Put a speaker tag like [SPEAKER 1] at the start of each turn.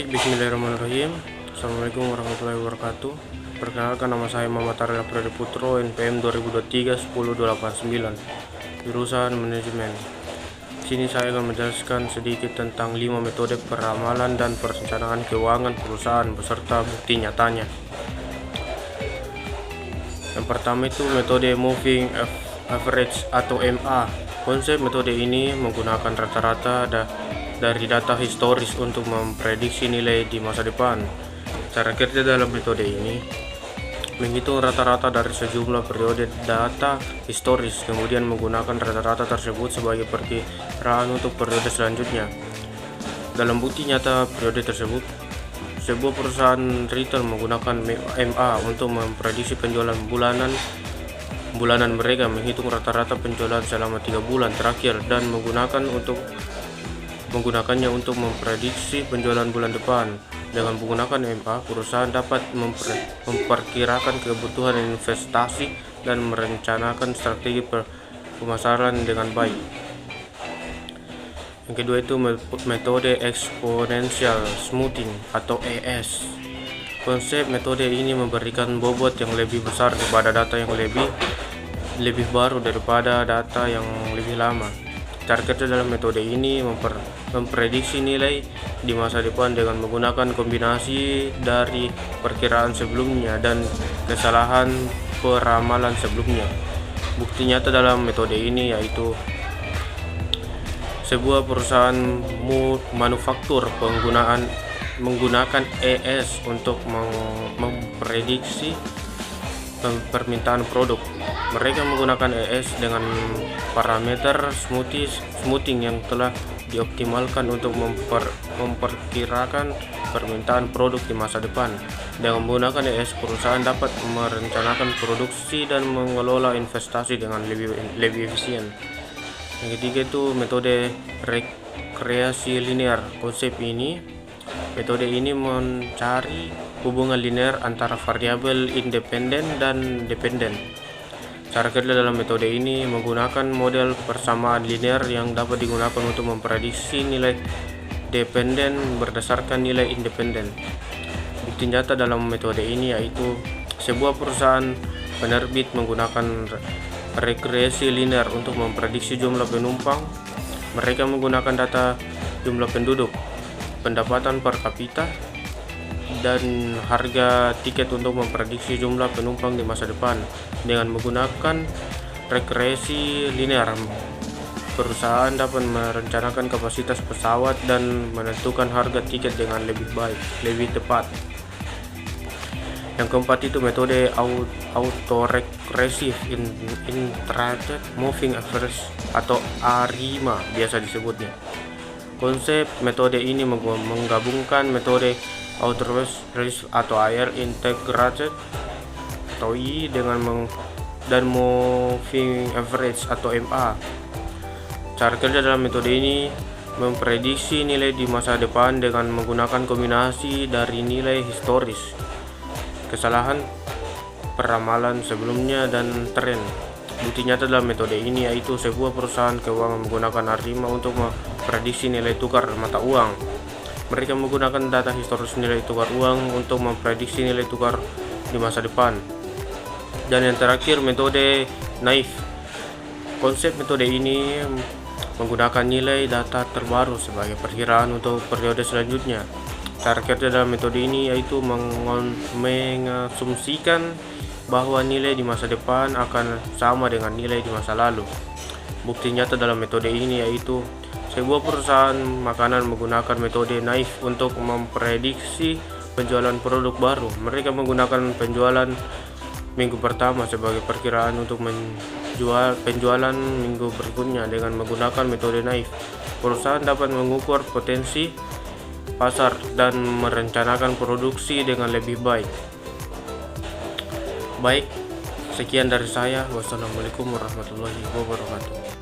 [SPEAKER 1] Baik, bismillahirrahmanirrahim. Assalamualaikum warahmatullahi wabarakatuh. Perkenalkan, nama saya Muhammad Arya Putro, NPM 2023-1089, jurusan manajemen. Sini saya akan menjelaskan sedikit tentang 5 metode peramalan dan perencanaan keuangan perusahaan beserta bukti nyatanya. Yang pertama itu metode moving average atau MA. Konsep metode ini menggunakan rata-rata dari data historis untuk memprediksi nilai di masa depan. Cara kerja dalam metode ini menghitung rata-rata dari sejumlah periode data historis, kemudian menggunakan rata-rata tersebut sebagai perkiraan untuk periode selanjutnya. Dalam bukti nyata periode tersebut, sebuah perusahaan retail menggunakan MA untuk memprediksi penjualan bulanan mereka, menghitung rata-rata penjualan selama 3 bulan terakhir dan menggunakannya untuk memprediksi penjualan bulan depan. Dengan menggunakan MA, perusahaan dapat memperkirakan kebutuhan investasi dan merencanakan strategi pemasaran dengan baik. Yang kedua itu metode exponential smoothing atau ES. Konsep metode ini memberikan bobot yang lebih besar kepada data yang lebih baru daripada data yang lebih lama. Cara kerja dalam metode ini memprediksi nilai di masa depan dengan menggunakan kombinasi dari perkiraan sebelumnya dan kesalahan peramalan sebelumnya. Bukti nyata dalam metode ini yaitu sebuah perusahaan manufaktur menggunakan ES untuk memprediksi permintaan produk. Mereka menggunakan ES dengan parameter smoothing yang telah dioptimalkan untuk memperkirakan permintaan produk di masa depan. Dengan menggunakan ES, perusahaan dapat merencanakan produksi dan mengelola investasi dengan lebih efisien. Yang ketiga itu metode regresi linear. Metode ini mencari hubungan linear antara variabel independen dan dependen. Cara kerja dalam metode ini menggunakan model persamaan linear yang dapat digunakan untuk memprediksi nilai dependen berdasarkan nilai independen. Bukti nyata dalam metode ini yaitu sebuah perusahaan penerbit menggunakan regresi linear untuk memprediksi jumlah penumpang. Mereka menggunakan data jumlah penduduk, pendapatan per kapita, dan harga tiket untuk memprediksi jumlah penumpang di masa depan. Dengan menggunakan regresi linear, perusahaan dapat merencanakan kapasitas pesawat dan menentukan harga tiket dengan lebih tepat. Yang keempat itu metode autoregressive integrated moving average atau ARIMA biasa disebutnya. Konsep metode ini menggabungkan metode autoregressive atau AR integrated atau I dan moving average atau MA. Cara kerja dalam metode ini memprediksi nilai di masa depan dengan menggunakan kombinasi dari nilai historis, kesalahan peramalan sebelumnya, dan tren. Bukti nyata dalam metode ini yaitu sebuah perusahaan keuangan menggunakan ARIMA untuk memprediksi nilai tukar mata uang. Mereka menggunakan data historis nilai tukar uang untuk memprediksi nilai tukar di masa depan. Dan yang terakhir, metode NAIF. Konsep metode ini menggunakan nilai data terbaru sebagai perkiraan untuk periode selanjutnya. Cara kerja dalam metode ini yaitu mengasumsikan bahwa nilai di masa depan akan sama dengan nilai di masa lalu. Bukti nyata dalam metode ini yaitu sebuah perusahaan makanan menggunakan metode NAIF untuk memprediksi penjualan produk baru. Mereka menggunakan penjualan minggu pertama sebagai perkiraan untuk penjualan minggu berikutnya. Dengan menggunakan metode NAIF, perusahaan dapat mengukur potensi pasar dan merencanakan produksi dengan lebih baik. Baik, sekian dari saya. Wassalamualaikum warahmatullahi wabarakatuh.